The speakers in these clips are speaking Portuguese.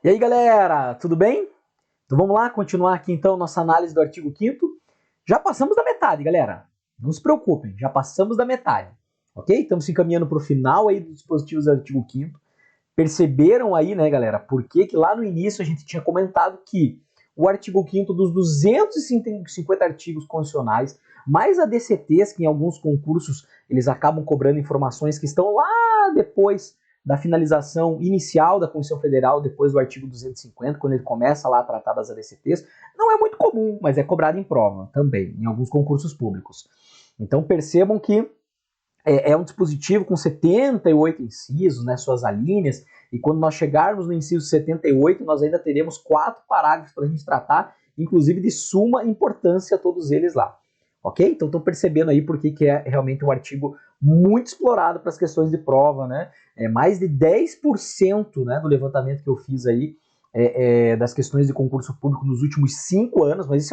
E aí, galera, tudo bem? Então vamos lá, continuar aqui então nossa análise do artigo 5º. Já passamos da metade, galera. Não se preocupem, já passamos da metade. Ok? Estamos se encaminhando para o final aí dos dispositivos do artigo 5º. Perceberam aí, né, galera, por que lá no início a gente tinha comentado que o artigo 5º dos 250 artigos constitucionais, mais ADCTs, que em alguns concursos eles acabam cobrando informações que estão lá depois da finalização inicial da Constituição Federal, depois do artigo 250, quando ele começa lá a tratar das ADCTs, não é muito comum, mas é cobrado em prova também, em alguns concursos públicos. Então percebam que é um dispositivo com 78 incisos, né, suas alíneas, e quando nós chegarmos no inciso 78, nós ainda teremos 4 parágrafos para a gente tratar, inclusive de suma importância todos eles lá. Ok? Então estão percebendo aí por que é realmente um artigo muito explorado para as questões de prova, né? Mais de 10%, né, do levantamento que eu fiz aí das questões de concurso público nos últimos 5 anos, mas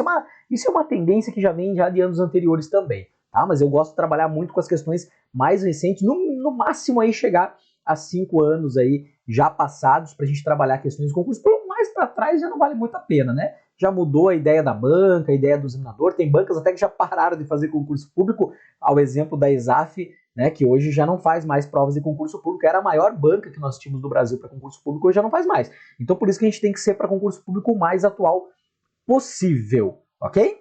isso é uma tendência que já vem já de anos anteriores também. Tá? Mas eu gosto de trabalhar muito com as questões mais recentes, no máximo aí chegar a 5 anos aí já passados para a gente trabalhar questões de concurso. Por mais para trás já não vale muito a pena, né? Já mudou a ideia da banca, a ideia do examinador, tem bancas até que já pararam de fazer concurso público, ao exemplo da ESAF, né, que hoje já não faz mais provas de concurso público, era a maior banca que nós tínhamos no Brasil para concurso público, hoje já não faz mais. Então por isso que a gente tem que ser para concurso público o mais atual possível, ok?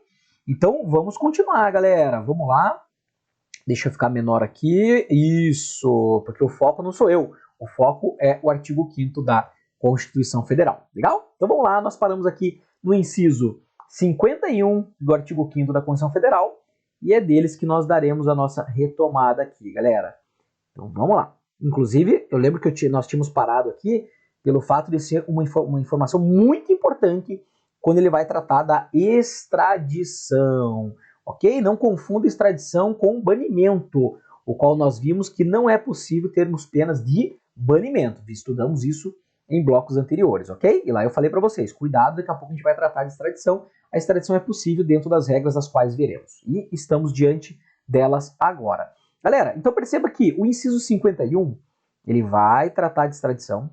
Então vamos continuar, galera. Vamos lá. Deixa eu ficar menor aqui. Isso, porque o foco não sou eu. O foco é o artigo 5º da Constituição Federal. Legal? Então vamos lá, nós paramos aqui no inciso 51 do artigo 5º da Constituição Federal e é deles que nós daremos a nossa retomada aqui, galera. Então vamos lá. Inclusive, eu lembro que nós tínhamos parado aqui pelo fato de ser uma informação muito importante quando ele vai tratar da extradição. Ok? Não confunda extradição com banimento, o qual nós vimos que não é possível termos penas de banimento. Estudamos isso em blocos anteriores, ok? E lá eu falei para vocês, cuidado, daqui a pouco a gente vai tratar de extradição. A extradição é possível dentro das regras das quais veremos. E estamos diante delas agora. Galera, então perceba que o inciso 51, ele vai tratar de extradição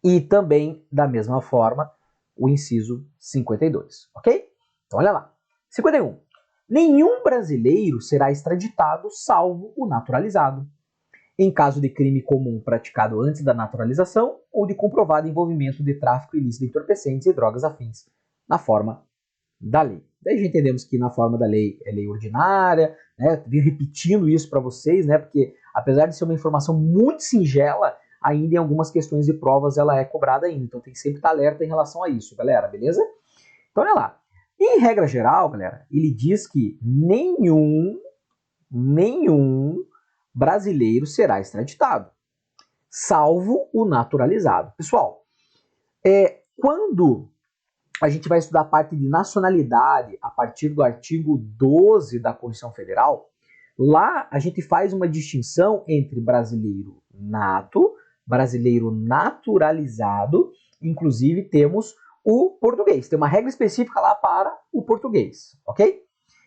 e também, da mesma forma, o inciso 52, ok? Então olha lá. 51. Nenhum brasileiro será extraditado salvo o naturalizado, em caso de crime comum praticado antes da naturalização ou de comprovado envolvimento de tráfico ilícito de entorpecentes e drogas afins, na forma da lei. Daí já entendemos que na forma da lei é lei ordinária, né? Vim repetindo isso para vocês, né? Porque apesar de ser uma informação muito singela, ainda em algumas questões de provas ela é cobrada ainda. Então tem que sempre estar alerta em relação a isso, galera, beleza? Então olha lá. Em regra geral, galera, ele diz que nenhum brasileiro será extraditado, salvo o naturalizado. Pessoal, quando a gente vai estudar a parte de nacionalidade a partir do artigo 12 da Constituição Federal, lá a gente faz uma distinção entre brasileiro nato, brasileiro naturalizado, inclusive temos o português. Tem uma regra específica lá para o português, ok?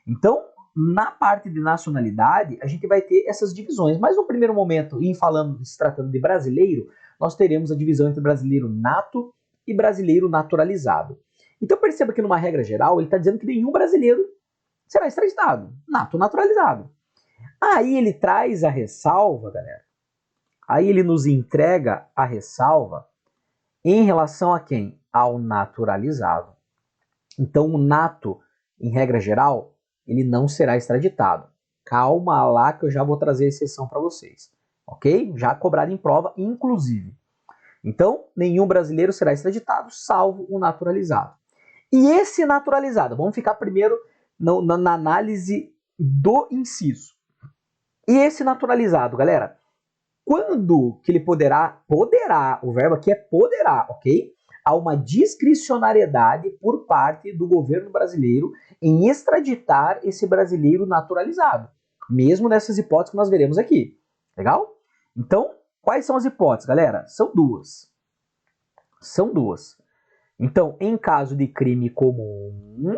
Então, na parte de nacionalidade, a gente vai ter essas divisões. Mas no primeiro momento, se tratando de brasileiro, nós teremos a divisão entre brasileiro nato e brasileiro naturalizado. Então perceba que numa regra geral, ele está dizendo que nenhum brasileiro será extraditado, nato naturalizado. Aí ele traz a ressalva, galera. Aí ele nos entrega a ressalva em relação a quem? Ao naturalizado. Então o nato, em regra geral, ele não será extraditado. Calma lá que eu já vou trazer a exceção para vocês. Ok? Já cobrado em prova, inclusive. Então, nenhum brasileiro será extraditado, salvo o naturalizado. E esse naturalizado, vamos ficar primeiro na análise do inciso. E esse naturalizado, galera, quando que ele poderá, o verbo aqui é poderá, ok? Há uma discricionariedade por parte do governo brasileiro em extraditar esse brasileiro naturalizado, mesmo nessas hipóteses que nós veremos aqui, legal? Então, quais são as hipóteses, galera? São duas. Então, em caso de crime comum,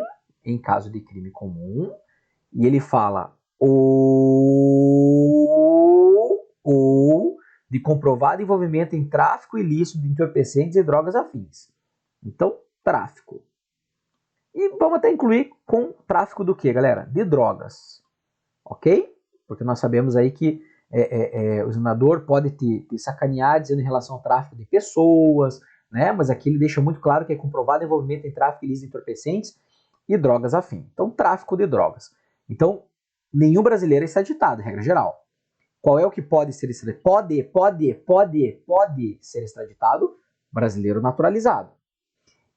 e ele fala ou de comprovado envolvimento em tráfico ilícito de entorpecentes e drogas afins. Então, tráfico. E vamos até incluir com tráfico do que, galera? De drogas. Ok? Porque nós sabemos aí que o examinador pode te sacanear dizendo em relação ao tráfico de pessoas, né? Mas aqui ele deixa muito claro que é comprovado envolvimento em tráfico ilícito de entorpecentes e drogas afins. Então, tráfico de drogas. Então, nenhum brasileiro é extraditado, regra geral. Qual é o que pode ser extraditado? Pode ser extraditado? Brasileiro naturalizado.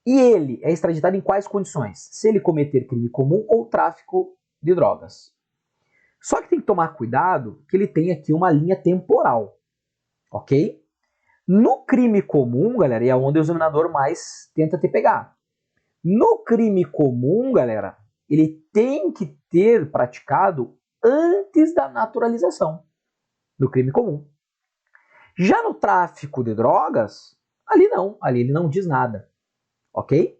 E ele é extraditado em quais condições? Se ele cometer crime comum ou tráfico de drogas. Só que tem que tomar cuidado que ele tem aqui uma linha temporal, ok? No crime comum, galera, é onde o examinador mais tenta te pegar. No crime comum, galera, ele tem que ter praticado antes da naturalização. No crime comum. Já no tráfico de drogas, ali não, ali ele não diz nada, ok?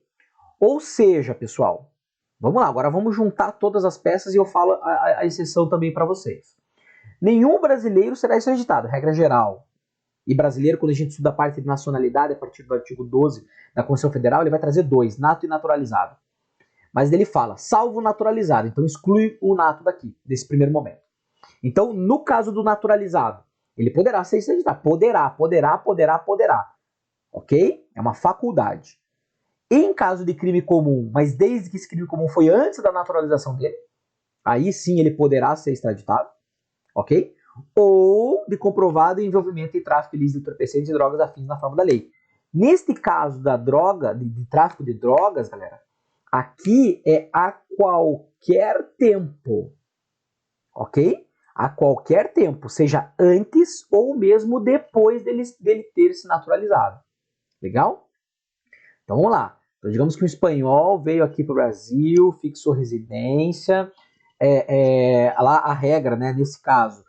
Ou seja, pessoal, vamos lá, agora vamos juntar todas as peças e eu falo a exceção também para vocês. Nenhum brasileiro será extraditado, regra geral. E brasileiro, quando a gente estuda a parte de nacionalidade, a partir do artigo 12 da Constituição Federal, ele vai trazer dois, nato e naturalizado. Mas ele fala, salvo naturalizado, então exclui o nato daqui, desse primeiro momento. Então, no caso do naturalizado, ele poderá ser extraditado. Poderá. Ok? É uma faculdade. Em caso de crime comum, mas desde que esse crime comum foi antes da naturalização dele, aí sim ele poderá ser extraditado. Ok? Ou de comprovado envolvimento em tráfico ilícito de entorpecentes e drogas afins na forma da lei. Neste caso da droga, de tráfico de drogas, galera, aqui é a qualquer tempo. Ok? A qualquer tempo, seja antes ou mesmo depois dele ter se naturalizado. Legal? Então vamos lá. Então, digamos que um espanhol veio aqui para o Brasil, fixou residência. Lá a regra, né, nesse caso,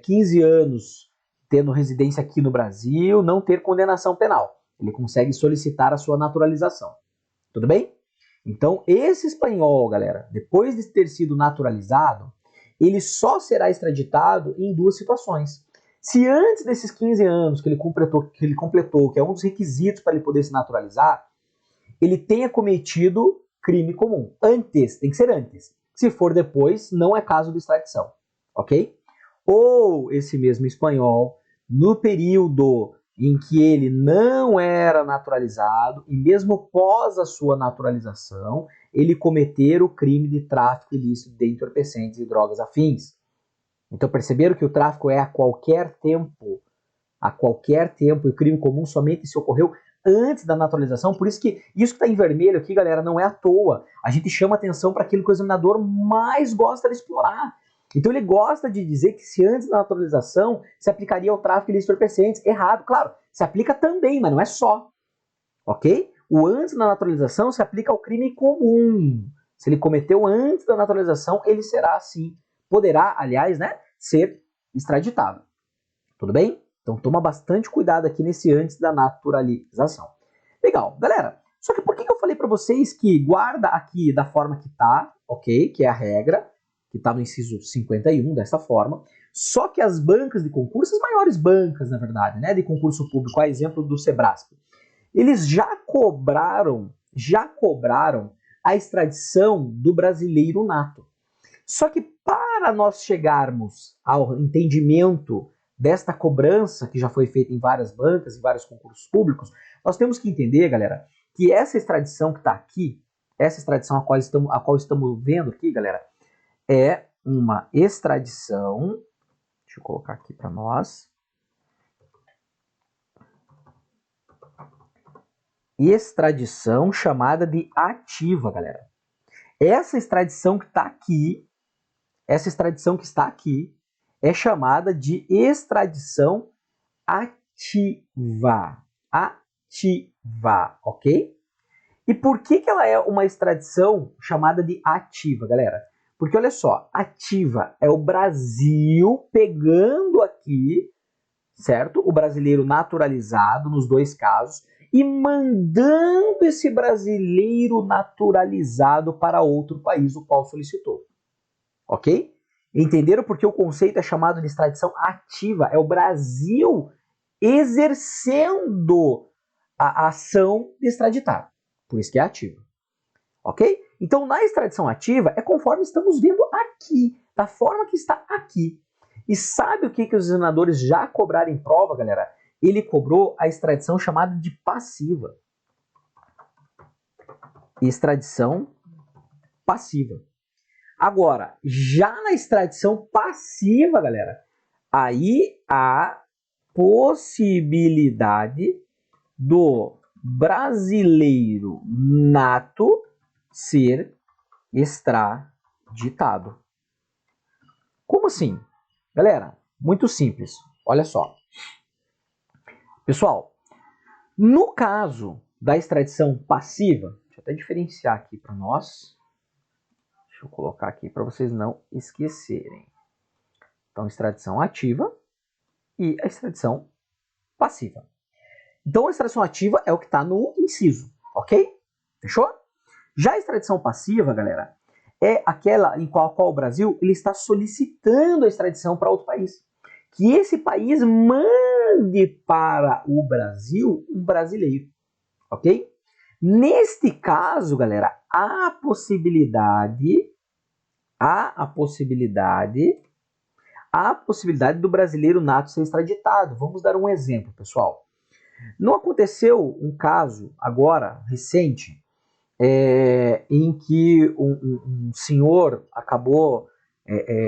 15 anos tendo residência aqui no Brasil, não ter condenação penal. Ele consegue solicitar a sua naturalização. Tudo bem? Então, esse espanhol, galera, depois de ter sido naturalizado, ele só será extraditado em duas situações. Se antes desses 15 anos que ele completou, que é um dos requisitos para ele poder se naturalizar, ele tenha cometido crime comum. Antes, tem que ser antes. Se for depois, não é caso de extradição, ok? Ou esse mesmo espanhol, no período em que ele não era naturalizado, e mesmo pós a sua naturalização, ele cometer o crime de tráfico ilícito de entorpecentes e drogas afins. Então perceberam que o tráfico é a qualquer tempo, e o crime comum somente se ocorreu antes da naturalização. Por isso que isso que está em vermelho aqui, galera, não é à toa. A gente chama atenção para aquilo que o examinador mais gosta de explorar. Então ele gosta de dizer que se antes da naturalização se aplicaria ao tráfico ilícito de entorpecentes. Errado, claro, se aplica também, mas não é só. Ok? O antes da naturalização se aplica ao crime comum. Se ele cometeu antes da naturalização, ele será sim, poderá, aliás, né, ser extraditado. Tudo bem? Então toma bastante cuidado aqui nesse antes da naturalização. Legal, galera. Só que por que eu falei para vocês que guarda aqui da forma que tá, ok? Que é a regra, que está no inciso 51, dessa forma. Só que as bancas de concurso, as maiores bancas, na verdade, né, de concurso público, a exemplo do Sebrasp, eles já cobraram a extradição do brasileiro nato. Só que para nós chegarmos ao entendimento desta cobrança que já foi feita em várias bancas, em vários concursos públicos, nós temos que entender, galera, que essa extradição que está aqui, essa extradição a qual estamos vendo aqui, galera, é uma extradição, deixa eu colocar aqui para nós, extradição chamada de ativa, galera. Essa extradição que está aqui, é chamada de extradição ativa. Ativa, ok? E por que ela é uma extradição chamada de ativa, galera? Porque olha só, ativa é o Brasil pegando aqui, certo? O brasileiro naturalizado, nos dois casos, e mandando esse brasileiro naturalizado para outro país, o qual solicitou. Ok? Entenderam porque o conceito é chamado de extradição ativa? É o Brasil exercendo a ação de extraditar. Por isso que é ativa. Ok? Então, na extradição ativa, é conforme estamos vendo aqui, da forma que está aqui. E sabe o que os examinadores já cobraram em prova, galera? Ele cobrou a extradição chamada de passiva. Extradição passiva. Agora, já na extradição passiva, galera, aí há possibilidade do brasileiro nato ser extraditado. Como assim? Galera, muito simples. Olha só. Pessoal, no caso da extradição passiva, deixa eu até diferenciar aqui para nós. Deixa eu colocar aqui para vocês não esquecerem. Então, extradição ativa e a extradição passiva. Então, a extradição ativa é o que está no inciso, ok? Fechou? Já a extradição passiva, galera, é aquela em qual o Brasil ele está solicitando a extradição para outro país. Que esse país mande para o Brasil um brasileiro, ok? Neste caso, galera, há a possibilidade do brasileiro nato ser extraditado. Vamos dar um exemplo, pessoal. Não aconteceu um caso agora, recente, em que um senhor acabou...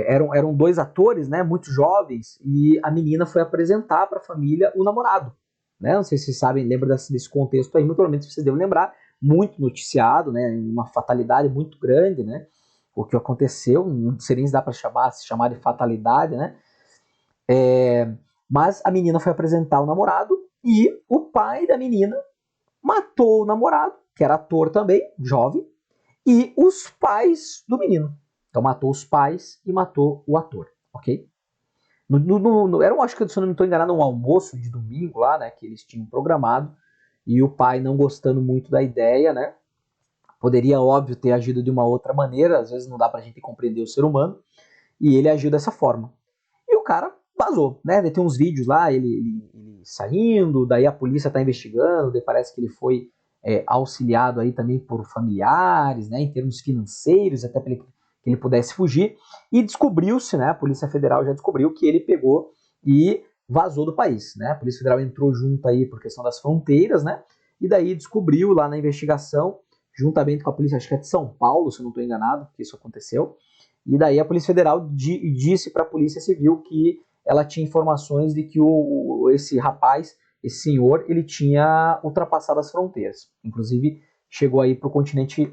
eram dois atores, né, muito jovens, e a menina foi apresentar para a família o namorado. Né? Não sei se vocês sabem, lembram desse contexto aí, muito provavelmente vocês devem lembrar, muito noticiado, né, uma fatalidade muito grande, né, o que aconteceu, não sei nem se dá para se chamar de fatalidade, né, mas a menina foi apresentar o namorado e o pai da menina matou o namorado, que era ator também, jovem, e os pais do menino. Então matou os pais e matou o ator, ok? Era, acho que, se eu não me estou enganado, um almoço de domingo lá, né, que eles tinham programado, e o pai não gostando muito da ideia, né, poderia, óbvio, ter agido de uma outra maneira, às vezes não dá pra gente compreender o ser humano, e ele agiu dessa forma. E o cara vazou, né, tem uns vídeos lá, ele saindo, daí a polícia tá investigando, daí parece que ele foi auxiliado aí também por familiares, né, em termos financeiros, até para que ele pudesse fugir, e descobriu-se, né, a Polícia Federal já descobriu que ele pegou e vazou do país, né, a Polícia Federal entrou junto aí por questão das fronteiras, né, e daí descobriu lá na investigação, juntamente com a polícia, acho que é de São Paulo, se eu não estou enganado, que isso aconteceu, e daí a Polícia Federal disse para a Polícia Civil que ela tinha informações de que esse rapaz, esse senhor, ele tinha ultrapassado as fronteiras. Inclusive, chegou aí para o continente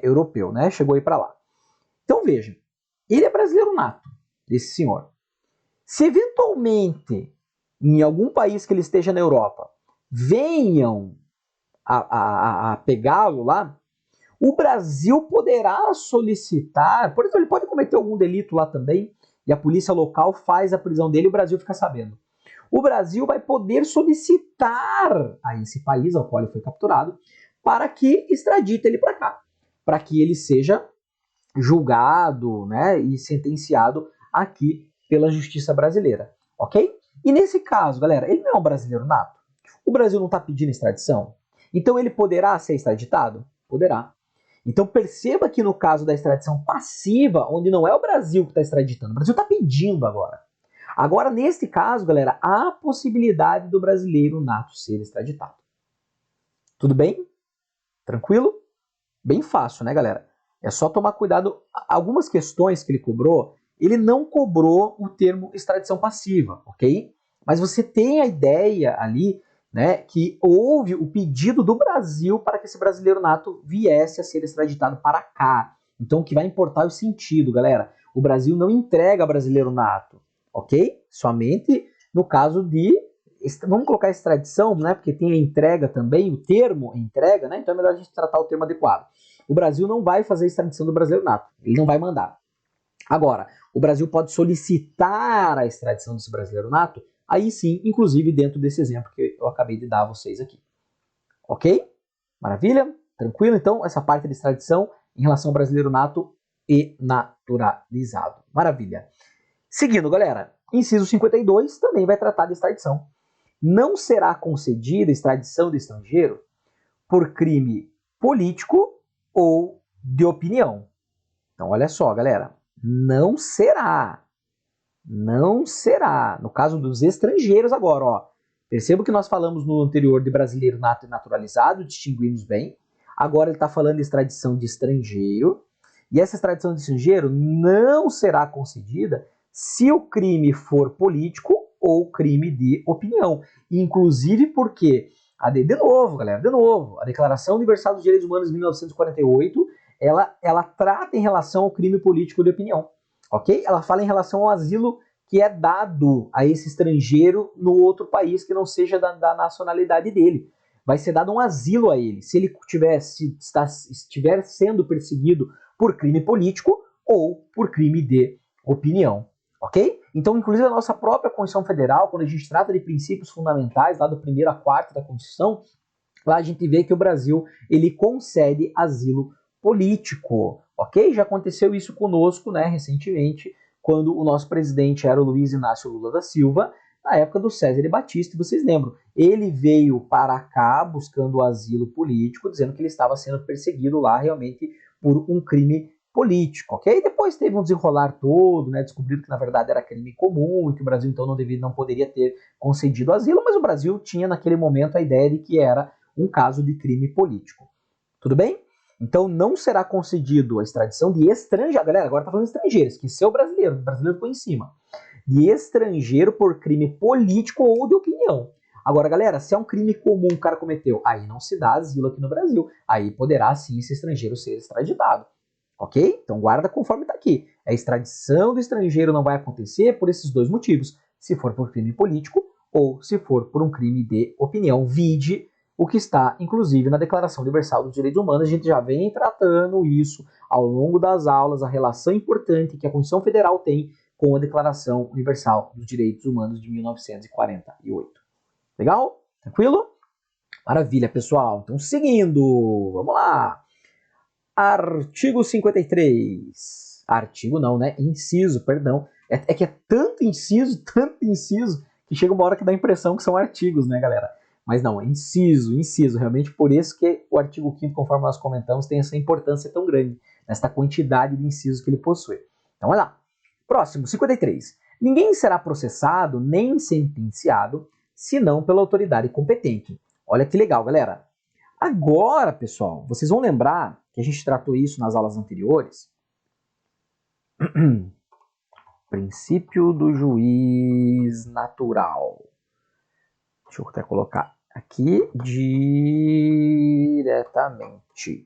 europeu, né? Chegou aí para lá. Então, veja, ele é brasileiro nato, esse senhor. Se eventualmente, em algum país que ele esteja na Europa, venham a pegá-lo lá, o Brasil poderá solicitar, por exemplo, ele pode cometer algum delito lá também, e a polícia local faz a prisão dele e o Brasil fica sabendo. O Brasil vai poder solicitar a esse país ao qual ele foi capturado para que extradite ele para cá, para que ele seja julgado, né, e sentenciado aqui pela justiça brasileira, ok? E nesse caso, galera, ele não é um brasileiro nato? O Brasil não está pedindo extradição? Então ele poderá ser extraditado? Poderá. Então perceba que no caso da extradição passiva, onde não é o Brasil que está extraditando, o Brasil está pedindo agora. Agora, neste caso, galera, há a possibilidade do brasileiro nato ser extraditado. Tudo bem? Tranquilo? Bem fácil, né, galera? É só tomar cuidado. Algumas questões que ele cobrou, ele não cobrou o termo extradição passiva, ok? Mas você tem a ideia ali, né, que houve o pedido do Brasil para que esse brasileiro nato viesse a ser extraditado para cá. Então, o que vai importar é o sentido, galera. O Brasil não entrega brasileiro nato, ok? Somente no caso de... Vamos colocar extradição, né, porque tem a entrega também, o termo entrega, né? Então é melhor a gente tratar o termo adequado. O Brasil não vai fazer a extradição do brasileiro nato, ele não vai mandar. Agora, o Brasil pode solicitar a extradição desse brasileiro nato, aí sim, inclusive dentro desse exemplo que eu acabei de dar a vocês aqui. Ok? Maravilha? Tranquilo? Então, essa parte de extradição em relação ao brasileiro nato e na naturalizado. Maravilha. Seguindo, galera, inciso 52 também vai tratar de extradição. Não será concedida extradição de estrangeiro por crime político ou de opinião. Então, olha só, galera, não será. Não será. No caso dos estrangeiros agora, ó. Perceba que nós falamos no anterior de brasileiro nato e naturalizado, distinguimos bem. Agora ele está falando de extradição de estrangeiro. E essa extradição de estrangeiro não será concedida se o crime for político ou crime de opinião. Inclusive porque, de novo, galera, de novo, a Declaração Universal dos Direitos Humanos de 1948, ela trata em relação ao crime político de opinião, ok? Ela fala em relação ao asilo que é dado a esse estrangeiro no outro país que não seja da nacionalidade dele. Vai ser dado um asilo a ele, se ele estiver sendo perseguido por crime político ou por crime de opinião, ok? Então, inclusive a nossa própria Constituição Federal, quando a gente trata de princípios fundamentais, lá do 1º a 4º da Constituição, lá a gente vê que o Brasil, ele concede asilo político, ok? Já aconteceu isso conosco, né, recentemente, quando o nosso presidente era o Luiz Inácio Lula da Silva, na época do César de Batista, vocês lembram? Ele veio para cá buscando asilo político, dizendo que ele estava sendo perseguido lá realmente por um crime político, ok? Depois teve um desenrolar todo, né? Descobriram que na verdade era crime comum e que o Brasil então não poderia ter concedido asilo, mas o Brasil tinha naquele momento a ideia de que era um caso de crime político. Tudo bem? Então não será concedido a extradição de estrangeiro, galera, agora tá falando de estrangeiros, esqueceu o brasileiro ficou em cima, de estrangeiro por crime político ou de opinião. Agora, galera, se é um crime comum que o cara cometeu, aí não se dá asilo aqui no Brasil, aí poderá sim esse estrangeiro ser extraditado, ok? Então guarda conforme tá aqui, a extradição do estrangeiro não vai acontecer por esses dois motivos, se for por crime político ou se for por um crime de opinião, vide o que está, inclusive, na Declaração Universal dos Direitos Humanos. A gente já vem tratando isso ao longo das aulas, a relação importante que a Constituição Federal tem com a Declaração Universal dos Direitos Humanos de 1948. Legal? Tranquilo? Maravilha, pessoal. Então, seguindo, vamos lá. Artigo 53. Artigo não, né? Inciso, perdão. É que é tanto inciso, que chega uma hora que dá a impressão que são artigos, né, galera? Mas não, é inciso, realmente por isso que o artigo 5º, conforme nós comentamos, tem essa importância tão grande, nessa quantidade de incisos que ele possui. Então, olha lá. Próximo, 53. Ninguém será processado nem sentenciado, senão pela autoridade competente. Olha que legal, galera. Agora, pessoal, vocês vão lembrar que a gente tratou isso nas aulas anteriores. Princípio do juiz natural. Deixa eu até colocar aqui diretamente.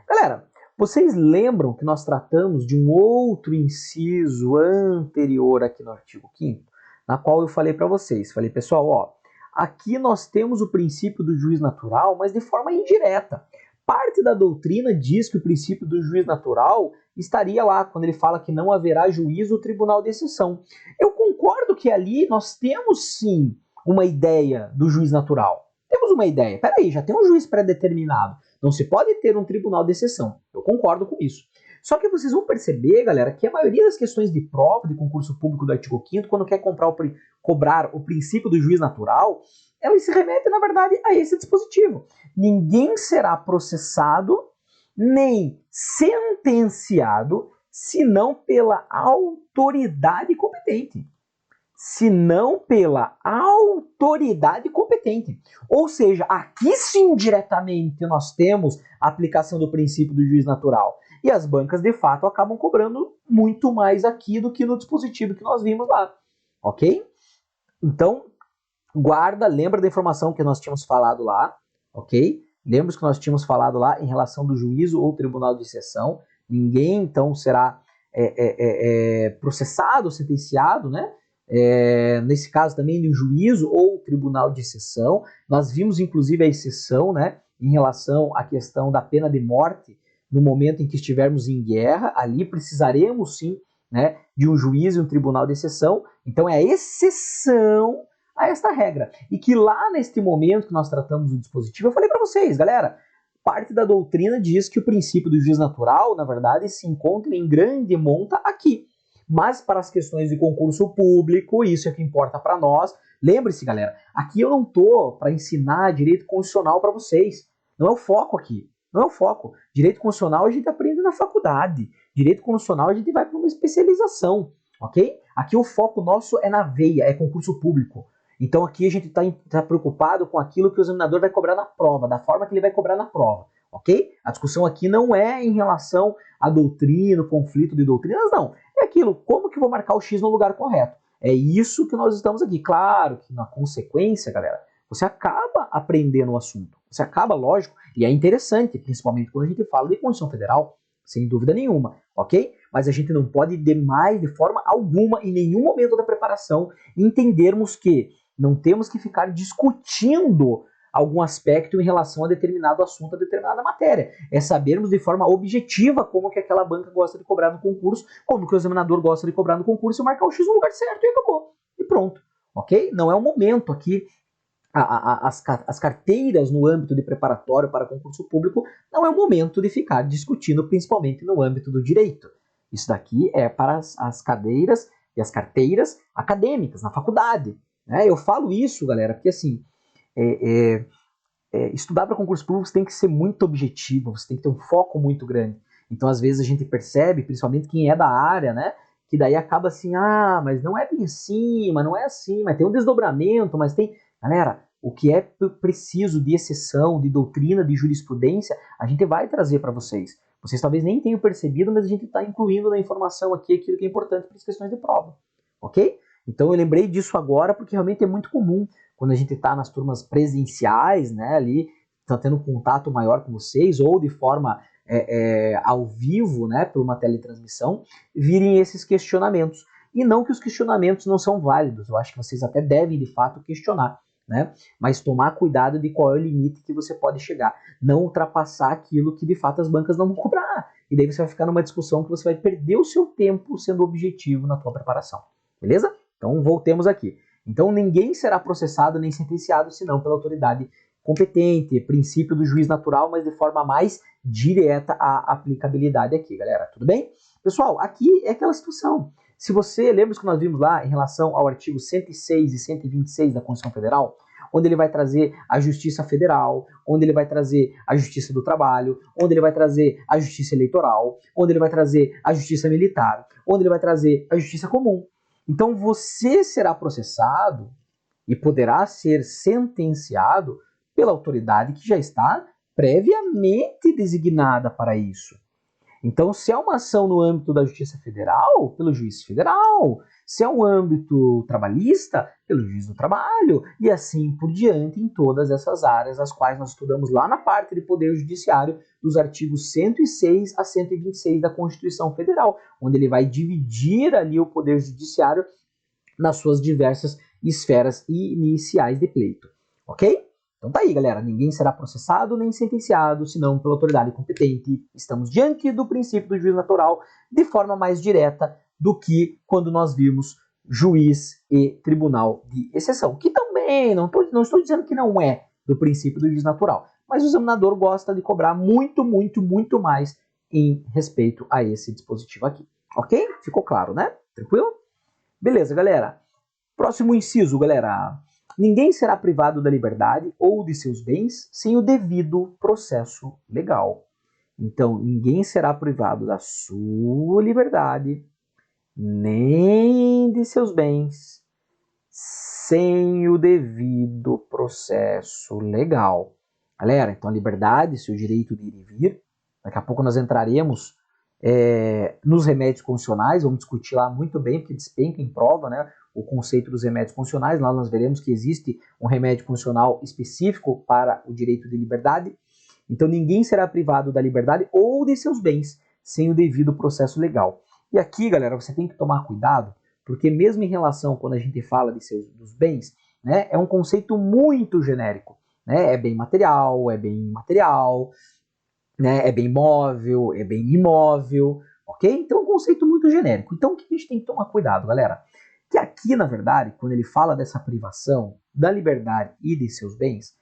Galera, vocês lembram que nós tratamos de um outro inciso anterior aqui no artigo 5º, na qual eu falei para vocês, pessoal, ó, aqui nós temos o princípio do juiz natural, mas de forma indireta. Parte da doutrina diz que o princípio do juiz natural estaria lá, quando ele fala que não haverá juízo ou tribunal de exceção. Eu concordo que ali nós temos sim uma ideia do juiz natural. Temos uma ideia. Peraí, já tem um juiz pré-determinado. Não se pode ter um tribunal de exceção. Eu concordo com isso. Só que vocês vão perceber, galera, que a maioria das questões de prova de concurso público do artigo 5º, quando quer cobrar o princípio do juiz natural, elas se remetem, na verdade, a esse dispositivo. Ninguém será processado nem sentenciado senão pela autoridade competente. Senão pela autoridade competente. Ou seja, aqui sim diretamente nós temos a aplicação do princípio do juiz natural. E as bancas, de fato, acabam cobrando muito mais aqui do que no dispositivo que nós vimos lá. Ok? Então, lembra da informação que nós tínhamos falado lá, ok? Lembra que nós tínhamos falado lá em relação do juízo ou tribunal de exceção. Ninguém, então, será processado, sentenciado, né? Nesse caso também no juízo ou tribunal de exceção. Nós vimos, inclusive, a exceção, né? Em relação à questão da pena de morte no momento em que estivermos em guerra. Ali precisaremos, sim, né, de um juízo e um tribunal de exceção. Então, é a exceção a esta regra. E que lá neste momento que nós tratamos do dispositivo, eu falei para vocês, galera, parte da doutrina diz que o princípio do juiz natural, na verdade, se encontra em grande monta aqui. Mas para as questões de concurso público, isso é o que importa para nós. Lembre-se, galera, aqui eu não tô para ensinar direito constitucional para vocês. Não é o foco aqui. Não é o foco. Direito constitucional a gente aprende na faculdade. Direito constitucional a gente vai para uma especialização, ok? Aqui o foco nosso é na veia, é concurso público. Então aqui a gente está preocupado com aquilo que o examinador vai cobrar na prova, da forma que ele vai cobrar na prova, ok? A discussão aqui não é em relação à doutrina, conflito de doutrinas, não. É aquilo, como que eu vou marcar o X no lugar correto? É isso que nós estamos aqui. Claro que na consequência, galera, você acaba aprendendo o assunto. Você acaba, lógico, e é interessante, principalmente quando a gente fala de Constituição Federal, sem dúvida nenhuma, ok? Mas a gente não pode demais, de forma alguma, em nenhum momento da preparação, entendermos que não temos que ficar discutindo algum aspecto em relação a determinado assunto, a determinada matéria. É sabermos de forma objetiva como que aquela banca gosta de cobrar no concurso, como que o examinador gosta de cobrar no concurso e marcar o X no lugar certo e acabou. E pronto, ok? Não é o momento aqui. As carteiras no âmbito de preparatório para concurso público não é o momento de ficar discutindo, principalmente no âmbito do direito. Isso daqui é para as cadeiras e as carteiras acadêmicas, na faculdade. Né? Eu falo isso, galera, porque assim, estudar para concurso público você tem que ser muito objetivo, você tem que ter um foco muito grande. Então, às vezes, a gente percebe, principalmente quem é da área, né, que daí acaba assim, mas não é bem assim, mas não é assim, mas tem um desdobramento, mas tem... Galera, o que é preciso de exceção, de doutrina, de jurisprudência, a gente vai trazer para vocês. Vocês talvez nem tenham percebido, mas a gente está incluindo na informação aqui aquilo que é importante para as questões de prova. Ok? Então eu lembrei disso agora porque realmente é muito comum quando a gente está nas turmas presenciais, né, ali, está tendo um contato maior com vocês, ou de forma ao vivo, né, por uma teletransmissão, virem esses questionamentos. E não que os questionamentos não são válidos, eu acho que vocês até devem de fato questionar, né, mas tomar cuidado de qual é o limite que você pode chegar, não ultrapassar aquilo que de fato as bancas não vão cobrar, e daí você vai ficar numa discussão que você vai perder o seu tempo sendo objetivo na tua preparação, beleza? Então voltemos aqui. Então ninguém será processado nem sentenciado senão pela autoridade competente, princípio do juiz natural, mas de forma mais direta à aplicabilidade aqui, galera. Tudo bem? Pessoal, aqui é aquela situação. Se você lembra que nós vimos lá em relação ao artigo 106 e 126 da Constituição Federal, onde ele vai trazer a Justiça Federal, onde ele vai trazer a Justiça do Trabalho, onde ele vai trazer a Justiça Eleitoral, onde ele vai trazer a Justiça Militar, onde ele vai trazer a Justiça Comum. Então você será processado e poderá ser sentenciado pela autoridade que já está previamente designada para isso. Então, se é uma ação no âmbito da Justiça Federal, pelo juiz federal. Se é um âmbito trabalhista, pelo juiz do trabalho. E assim por diante em todas essas áreas, as quais nós estudamos lá na parte de Poder Judiciário, dos artigos 106 a 126 da Constituição Federal, onde ele vai dividir ali o Poder Judiciário nas suas diversas esferas iniciais de pleito. Ok? Então tá aí, galera. Ninguém será processado nem sentenciado, senão pela autoridade competente. Estamos diante do princípio do juiz natural de forma mais direta do que quando nós vimos juiz e tribunal de exceção. Que também, não estou dizendo que não é do princípio do juiz natural, mas o examinador gosta de cobrar muito, muito, muito mais em respeito a esse dispositivo aqui. Ok? Ficou claro, né? Tranquilo? Beleza, galera. Próximo inciso, galera. Ninguém será privado da liberdade ou de seus bens sem o devido processo legal. Então, ninguém será privado da sua liberdade nem de seus bens sem o devido processo legal. Galera, então a liberdade, seu direito de ir e vir. Daqui a pouco nós entraremos nos remédios constitucionais, vamos discutir lá muito bem, porque despenca em prova, né, o conceito dos remédios constitucionais. Lá nós veremos que existe um remédio constitucional específico para o direito de liberdade. Então ninguém será privado da liberdade ou de seus bens sem o devido processo legal. E aqui, galera, você tem que tomar cuidado, porque mesmo em relação, quando a gente fala dos bens, né, é um conceito muito genérico. Né? É bem material, é bem imaterial, né? É bem móvel, é bem imóvel, ok? Então é um conceito muito genérico. Então o que a gente tem que tomar cuidado, galera? Que aqui, na verdade, quando ele fala dessa privação da liberdade e de seus bens,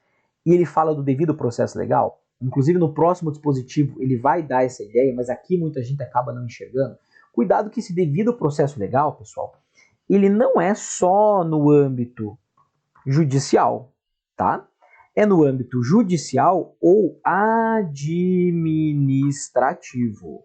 e ele fala do devido processo legal, inclusive no próximo dispositivo ele vai dar essa ideia, mas aqui muita gente acaba não enxergando. Cuidado que esse devido processo legal, pessoal, ele não é só no âmbito judicial, tá? É no âmbito judicial ou administrativo.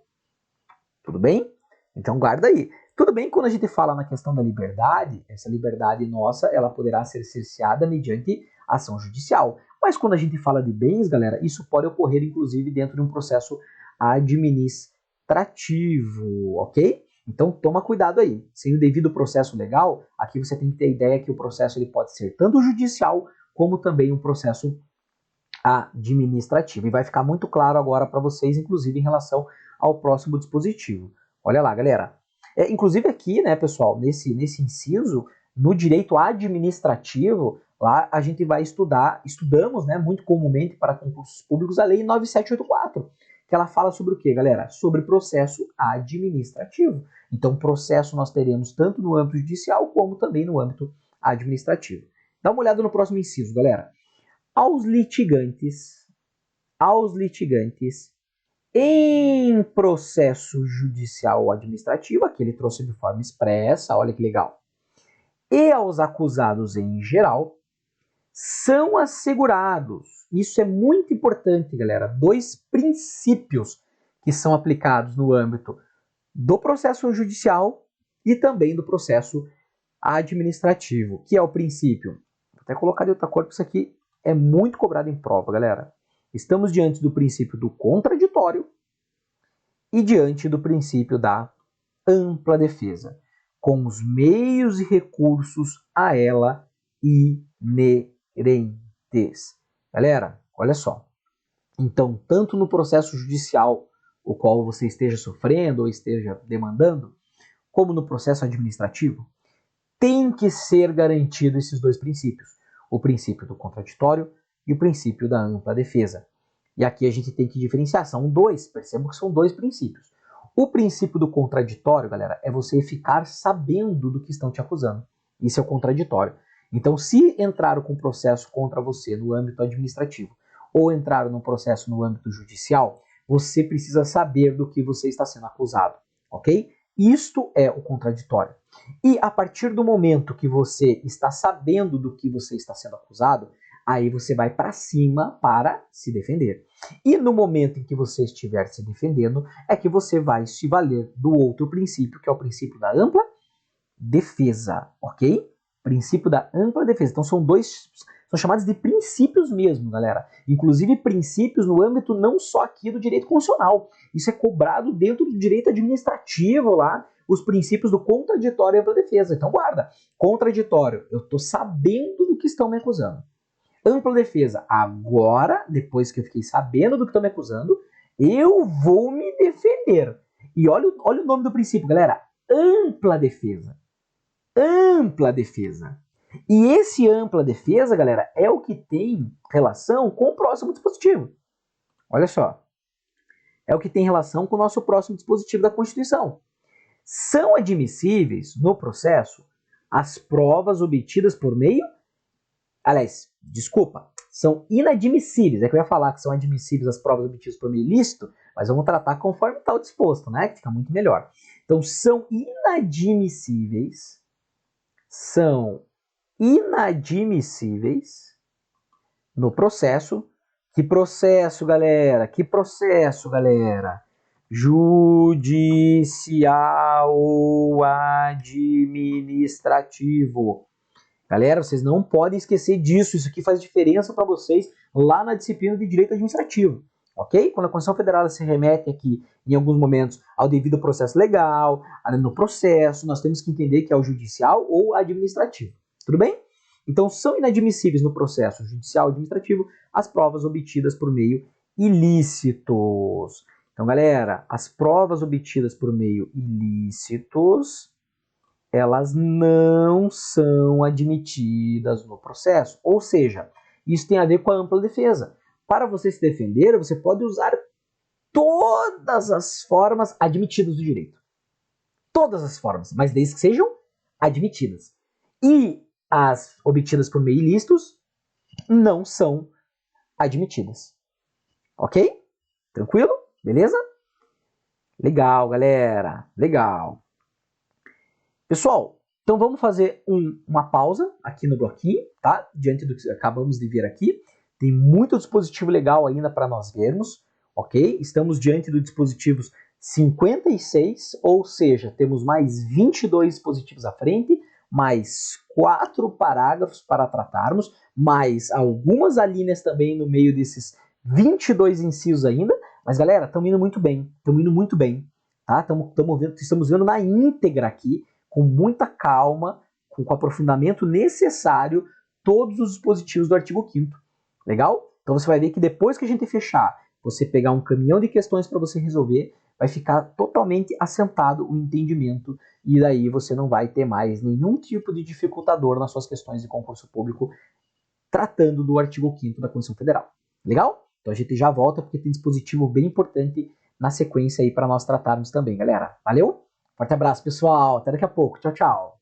Tudo bem? Então guarda aí. Tudo bem que quando a gente fala na questão da liberdade, essa liberdade nossa, ela poderá ser cerceada mediante ação judicial. Mas quando a gente fala de bens, galera, isso pode ocorrer inclusive dentro de um processo administrativo, ok? Então toma cuidado aí. Sem o devido processo legal, aqui você tem que ter a ideia que o processo ele pode ser tanto judicial como também um processo administrativo. E vai ficar muito claro agora para vocês, inclusive em relação ao próximo dispositivo. Olha lá, galera. Inclusive aqui, né, pessoal, nesse inciso, no direito administrativo, lá a gente vai estudamos, né, muito comumente para concursos públicos, a Lei 9784, que ela fala sobre o quê, galera? Sobre processo administrativo. Então, processo nós teremos tanto no âmbito judicial como também no âmbito administrativo. Dá uma olhada no próximo inciso, galera. Aos litigantes em processo judicial ou administrativo, aqui ele trouxe de forma expressa, olha que legal, e aos acusados em geral, são assegurados, isso é muito importante, galera, dois princípios que são aplicados no âmbito do processo judicial e também do processo administrativo, que é o princípio, vou até colocar de outra cor, porque isso aqui é muito cobrado em prova, galera. Estamos diante do princípio do contraditório e diante do princípio da ampla defesa, com os meios e recursos a ela inerentes. Galera, olha só. Então, tanto no processo judicial, o qual você esteja sofrendo ou esteja demandando, como no processo administrativo, tem que ser garantido esses dois princípios. O princípio do contraditório e o princípio da ampla defesa. E aqui a gente tem que diferenciar, são dois, percebam que são dois princípios. O princípio do contraditório, galera, é você ficar sabendo do que estão te acusando. Isso é o contraditório. Então, se entraram com processo contra você no âmbito administrativo ou entraram num processo no âmbito judicial, você precisa saber do que você está sendo acusado, ok? Isto é o contraditório. E a partir do momento que você está sabendo do que você está sendo acusado, aí você vai para cima para se defender. E no momento em que você estiver se defendendo, é que você vai se valer do outro princípio, que é o princípio da ampla defesa, ok? Princípio da ampla defesa. Então são chamados de princípios mesmo, galera. Inclusive princípios no âmbito não só aqui do direito constitucional. Isso é cobrado dentro do direito administrativo lá, os princípios do contraditório e ampla defesa. Então guarda, contraditório, eu estou sabendo do que estão me acusando. Ampla defesa, agora, depois que eu fiquei sabendo do que estão me acusando, eu vou me defender. E olha o nome do princípio, galera, ampla defesa. Ampla defesa. E esse ampla defesa, galera, é o que tem relação com o próximo dispositivo. Olha só. É o que tem relação com o nosso próximo dispositivo da Constituição. São admissíveis no processo as provas obtidas por meio... Aliás, desculpa, são inadmissíveis. É que eu ia falar que são admissíveis as provas obtidas por meio ilícito, mas vamos tratar conforme está o disposto, né? Que fica muito melhor. Então, são inadmissíveis no processo. Que processo, galera? Que processo, galera? Judicial ou administrativo. Galera, vocês não podem esquecer disso. Isso aqui faz diferença para vocês lá na disciplina de Direito Administrativo. Ok? Quando a Constituição Federal se remete aqui, em alguns momentos, ao devido processo legal, no processo, nós temos que entender que é o judicial ou administrativo. Tudo bem? Então, são inadmissíveis no processo judicial ou administrativo as provas obtidas por meio ilícitos. Então, galera, as provas obtidas por meio ilícitos, elas não são admitidas no processo. Ou seja, isso tem a ver com a ampla defesa. Para você se defender, você pode usar todas as formas admitidas do direito. Todas as formas, mas desde que sejam admitidas. E as obtidas por meio ilícitos não são admitidas. Ok? Tranquilo? Beleza? Legal, galera. Legal. Pessoal, então vamos fazer uma pausa aqui no bloquinho, tá? Diante do que acabamos de ver aqui. Tem muito dispositivo legal ainda para nós vermos, ok? Estamos diante do dispositivos 56, ou seja, temos mais 22 dispositivos à frente, mais 4 parágrafos para tratarmos, mais algumas alíneas também no meio desses 22 incisos ainda. Mas, galera, estamos indo muito bem, tá? Estamos vendo na íntegra aqui, com muita calma, com o aprofundamento necessário, todos os dispositivos do artigo 5º. Legal? Então você vai ver que depois que a gente fechar, você pegar um caminhão de questões para você resolver, vai ficar totalmente assentado o entendimento e daí você não vai ter mais nenhum tipo de dificultador nas suas questões de concurso público tratando do artigo 5º da Constituição Federal. Legal? Então a gente já volta porque tem dispositivo bem importante na sequência aí para nós tratarmos também, galera. Valeu? Forte abraço, pessoal. Até daqui a pouco. Tchau, tchau.